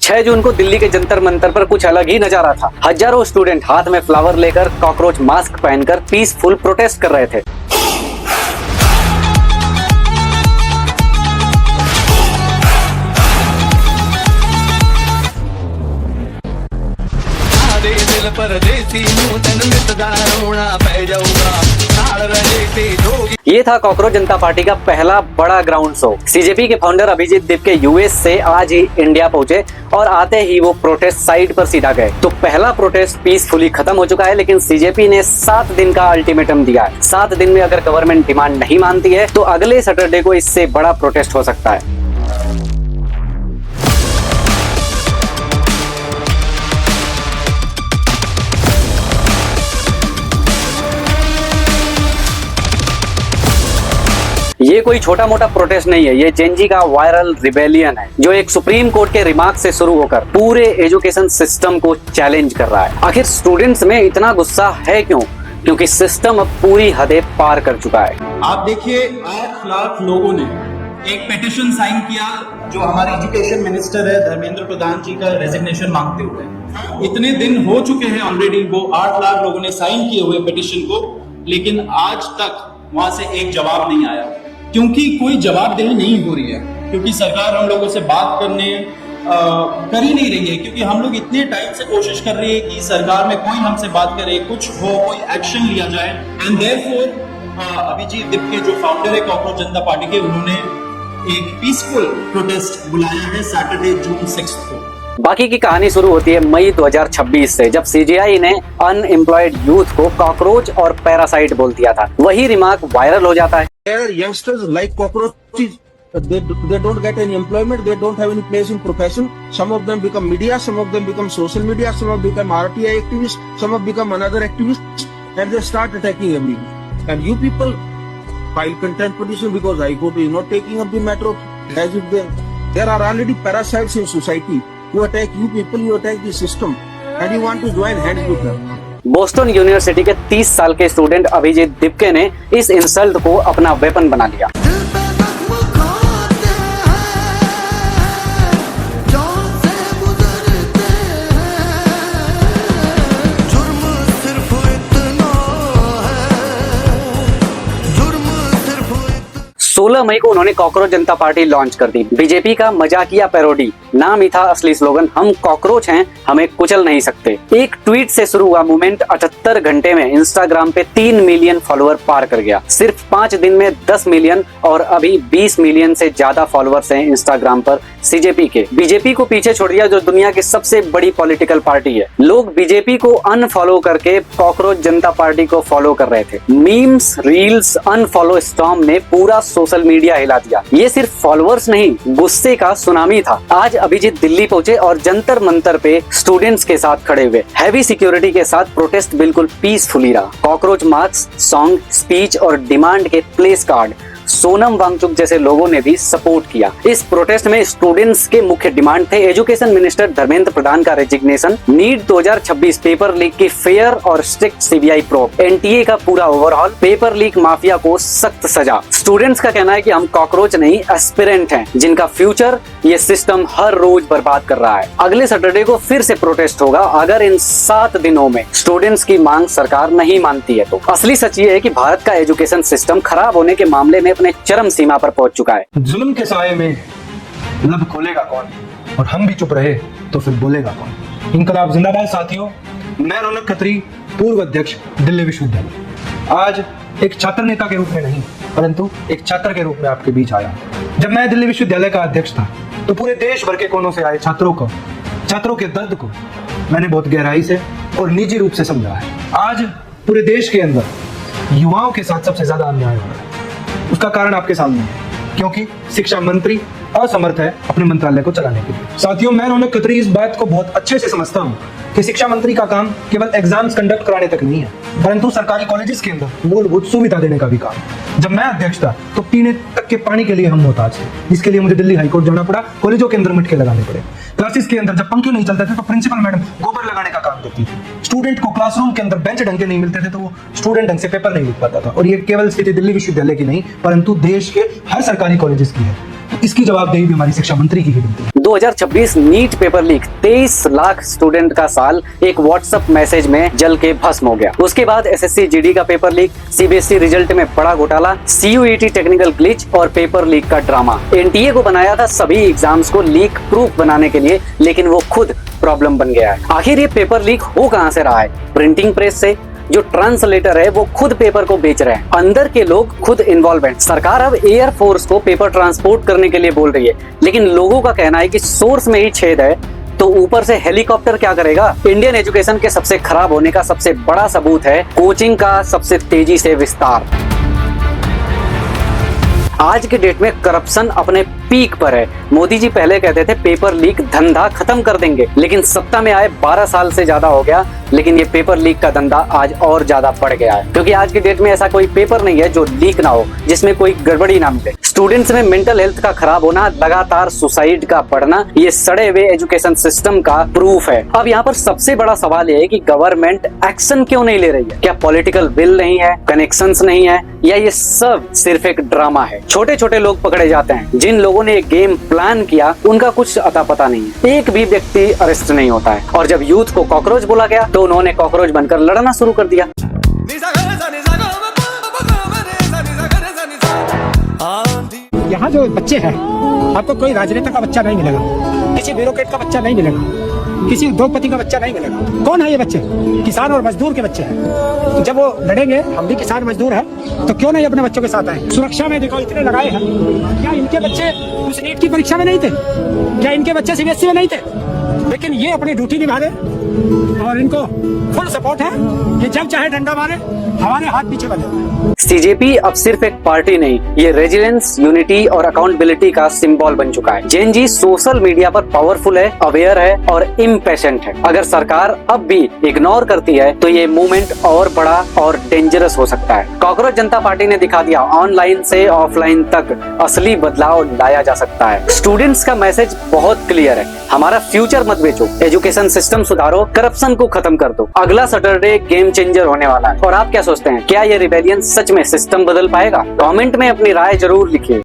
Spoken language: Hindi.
छह जून को दिल्ली के जंतर मंतर पर कुछ अलग ही नजारा था। हजारों स्टूडेंट हाथ में फ्लावर लेकर कॉकरोच मास्क पहनकर पीसफुल प्रोटेस्ट कर रहे थे। ये था कॉकरोच जनता पार्टी का पहला बड़ा ग्राउंड शो। सीजेपी के फाउंडर अभिजीत दिपके यूएस से आज ही इंडिया पहुंचे और आते ही वो प्रोटेस्ट साइट पर सीधा गए। तो पहला प्रोटेस्ट पीसफुली खत्म हो चुका है, लेकिन सीजेपी ने 7 दिन का अल्टीमेटम दिया है। 7 दिन में अगर गवर्नमेंट डिमांड नहीं मानती है तो अगले सैटरडे को इससे बड़ा प्रोटेस्ट हो सकता है। ये कोई छोटा मोटा प्रोटेस्ट नहीं है, ये जेनजी का वायरल रिबेलियन है जो एक सुप्रीम कोर्ट के रिमार्क से शुरू होकर पूरे एजुकेशन सिस्टम को चैलेंज कर रहा है। आखिर स्टूडेंट्स में इतना गुस्सा है क्यों? क्योंकि सिस्टम अब पूरी हदें पार कर चुका है। आप देखिए 8 लाख लोगों ने एक पिटीशन साइन किया जो हमारे एजुकेशन मिनिस्टर है धर्मेंद्र प्रधान जी का रेजिग्नेशन मांगते हुए। इतने दिन हो चुके हैं ऑलरेडी, वो 8 लाख लोगों ने साइन किए हुए पिटीशन को, लेकिन आज तक वहां से एक जवाब नहीं आया। क्योंकि कोई जवाबदेही नहीं हो रही है, क्योंकि सरकार हम लोगों से बात करने कर ही नहीं रही है, क्योंकि हम लोग इतने टाइम से कोशिश कर रहे हैं कि सरकार में कोई हमसे बात करे, कुछ हो, कोई एक्शन लिया जाए। एंड देयरफॉर अभिजीत दिपके जो फाउंडर है कॉकरोच जनता पार्टी के, उन्होंने एक पीसफुल प्रोटेस्ट बुलाया है सैटरडे जून 6 को। बाकी की कहानी शुरू होती है मई 2026 से, जब सीजीआई ने अनएम्प्लॉयड यूथ को कॉकरोच और पैरासाइट बोल दिया था। वही रिमार्क वायरल हो जाता है। Youngsters like cockroaches, they don't get any employment, they don't have any place in profession. Some of them become media, some of them become social media, some of them become RTI activists, some of them become another activists, and they start attacking everyone. And you people file contempt petition because High Court is not taking up the matter as if there are already parasites in society who attack you people, you attack the system, and you want to join hands with them. Boston university के 30 साल के स्टूडेंट अभिजीत दिपके ने इस इंसल्ट को अपना वेपन बना लिया। सोलह मई को उन्होंने कॉकरोच जनता पार्टी लॉन्च कर दी। बीजेपी का मजाकिया पैरोडी, नाम ही था असली स्लोगन, हम कॉकरोच हैं, हमें कुचल नहीं सकते। एक ट्वीट से शुरू हुआ मूवमेंट 78 घंटे में इंस्टाग्राम पे 3 मिलियन फॉलोअर पार कर गया। सिर्फ 5 दिन में 10 मिलियन और अभी 20 मिलियन से ज्यादा फॉलोअर्स हैं इंस्टाग्राम पर सीजेपी के। बीजेपी को पीछे छोड़ दिया जो दुनिया की सबसे बड़ी पॉलिटिकल पार्टी है। लोग बीजेपी को अनफॉलो करके कॉकरोच जनता पार्टी को फॉलो कर रहे थे। मीम्स, रील्स, अनफॉलो स्टॉर्म ने पूरा सोशल मीडिया हिला दिया। ये सिर्फ फॉलोअर्स नहीं, गुस्से का सुनामी था। आज अभिजीत दिल्ली पहुंचे और जंतर मंतर पे स्टूडेंट्स के साथ खड़े हुए। हैवी सिक्योरिटी के साथ प्रोटेस्ट बिल्कुल पीसफुली रहा। कॉकरोच मार्क्स, सॉन्ग, स्पीच और डिमांड के प्लेस कार्ड सोनम वांगचुक जैसे लोगों ने भी सपोर्ट किया। इस प्रोटेस्ट में स्टूडेंट्स के मुख्य डिमांड थे एजुकेशन मिनिस्टर धर्मेंद्र प्रधान का रेजिग्नेशन, नीट 2026 पेपर लीक की फेयर और स्ट्रिक्ट सीबीआई प्रोब, एनटीए का पूरा ओवरहॉल, पेपर लीक माफिया को सख्त सजा। स्टूडेंट्स का कहना है कि हम कॉकरोच नहीं, एस्पिरेंट हैं, जिनका फ्यूचर ये सिस्टम हर रोज बर्बाद कर रहा है। अगले सैटरडे को फिर से प्रोटेस्ट होगा अगर इन 7 दिनों में स्टूडेंट्स की मांग सरकार नहीं मानती है तो। असली सच ये है कि भारत का एजुकेशन सिस्टम खराब होने के मामले में अपने चरम सीमा पर पहुंच चुका है। जुल्म के साए में लब खोलेगा कौन, और हम भी चुप रहे तो फिर बोलेगा कौन। इनकलाब जिंदाबाद साथियों, मैं रौनक खत्री, पूर्व अध्यक्ष दिल्ली विश्वविद्यालय, आज एक छात्र नेता के रूप में नहीं परंतु एक छात्र के रूप में आपके बीच आया। जब मैं दिल्ली विश्वविद्यालय का अध्यक्ष था तो पूरे देश भर के कोनों से आए छात्रों के दर्द को मैंने बहुत गहराई से और निजी रूप से समझा है। आज पूरे देश के अंदर युवाओं के साथ सबसे ज्यादा अन्याय हो रहा है। उसका कारण आपके सामने है, क्योंकि शिक्षा मंत्री असमर्थ है अपने मंत्रालय को चलाने के लिए। साथियों, मैं रौनक खत्री इस बात को बहुत अच्छे से समझता हूँ कि शिक्षा मंत्री का काम केवल एग्जाम्स कंडक्ट कराने तक नहीं है, परंतु सरकारी कॉलेजेस के अंदर मूलभूत सुविधा देने का भी काम है। जब मैं अध्यक्ष था तो पीने तक के पानी के लिए हम मोहताज थे, जिसके लिए मुझे दिल्ली हाईकोर्ट जाना पड़ा, कॉलेजों के अंदर मटके लगाने पड़े। क्लासेस के अंदर जब पंखे नहीं चलते थे तो प्रिंसिपल मैडम गोबर लगाने का काम करती थी। स्टूडेंट को क्लासरूम के अंदर बेंच ढंग के नहीं मिलते थे तो वो स्टूडेंट ढंग से पेपर नहीं लिख पाता था। और ये केवल स्थिति दिल्ली विश्वविद्यालय की नहीं परंतु देश के हर सरकारी कॉलेजेस की है। तो इसकी जवाबदेही भी हमारी शिक्षा मंत्री की ही बनती है। 2026 NEET paper leak, 23 lakh student का साल एक व्हाट्सएप मैसेज में जल के भस्म हो गया। उसके बाद एसएससी जीडी का पेपर लीक, सीबीएसई रिजल्ट में बड़ा घोटाला, सीयूईटी टेक्निकल ग्लिच और पेपर लीक का ड्रामा। एनटीए को बनाया था सभी एग्जाम्स को लीक प्रूफ बनाने के लिए, लेकिन वो खुद प्रॉब्लम बन गया है। आखिर ये पेपर लीक हो कहां से रहा है? प्रिंटिंग प्रेस से। जो ट्रांसलेटर है वो खुद पेपर को बेच रहे हैं, अंदर के लोग खुद इन्वॉल्व हैं। सरकार अब एयर फोर्स को पेपर ट्रांसपोर्ट करने के लिए बोल रही है, लेकिन लोगों का कहना है कि सोर्स में ही छेद है तो ऊपर से हेलीकॉप्टर क्या करेगा? इंडियन एजुकेशन के सबसे खराब होने का सबसे बड़ा सबूत है कोचिंग का सबसे तेजी से विस्तार। आज के डेट में करप्शन अपने पीक पर है। मोदी जी पहले कहते थे पेपर लीक धंधा खत्म कर देंगे, लेकिन सत्ता में आए 12 साल से ज्यादा हो गया, लेकिन ये पेपर लीक का धंधा आज और ज्यादा बढ़ गया है। क्योंकि आज के डेट में ऐसा कोई पेपर नहीं है जो लीक ना हो, जिसमें कोई गड़बड़ी ना मिले। स्टूडेंट्स में मेंटल हेल्थ का खराब होना, लगातार सुसाइड का बढ़ना, ये सड़े हुए एजुकेशन सिस्टम का प्रूफ है। अब यहाँ पर सबसे बड़ा सवाल ये है कि गवर्नमेंट एक्शन क्यों नहीं ले रही है? क्या पॉलिटिकल विल नहीं है, कनेक्शंस नहीं है, या ये सब सिर्फ एक ड्रामा है? छोटे छोटे लोग पकड़े जाते हैं, जिन लोगों ने गेम प्लान किया उनका कुछ अता पता नहीं है। एक भी व्यक्ति अरेस्ट नहीं होता है। और जब यूथ को कॉकरोच बोला गया तो उन्होंने कॉकरोच बनकर लड़ना शुरू कर दिया। यहाँ जो बच्चे हैं, आपको कोई राजनेता का बच्चा नहीं मिलेगा, किसी ब्यूरोक्रेट का बच्चा नहीं मिलेगा, किसी उद्योगपति का बच्चा नहीं मिलेगा। कौन है ये बच्चे? किसान और मजदूर के बच्चे हैं। तो जब वो लड़ेंगे, हम भी किसान मजदूर हैं, तो क्यों नहीं अपने बच्चों के साथ आए? सुरक्षा में देखो इतने लगाए हैं, क्या इनके बच्चे उस नीट की परीक्षा में नहीं थे? क्या इनके बच्चे सीबीएसई में नहीं थे? लेकिन ये अपनी ड्यूटी निभा रहे और इनको फुल सपोर्ट है कि जब चाहे डंडा मारे, हमारे हाथ पीछे बने। सीजेपी अब सिर्फ एक पार्टी नहीं, ये रेजिलेंस, यूनिटी और अकाउंटेबिलिटी का सिंबल बन चुका है। जेन जी सोशल मीडिया पर पावरफुल है, अवेयर है और इम्पेशेंट है। अगर सरकार अब भी इग्नोर करती है तो ये मूवमेंट और बड़ा और डेंजरस हो सकता है। कॉकरोच जनता पार्टी ने दिखा दिया, ऑनलाइन से ऑफलाइन तक असली बदलाव लाया जा सकता है। स्टूडेंट्स का मैसेज बहुत क्लियर है, हमारा फ्यूचर मत बेचो, एजुकेशन सिस्टम सुधारो, करप्शन को खत्म कर दो। अगला सैटरडे गेम चेंजर होने वाला है। और आप क्या सोचते हैं, क्या ये रिबेलियन सच में सिस्टम बदल पाएगा? कमेंट में अपनी राय जरूर लिखिए।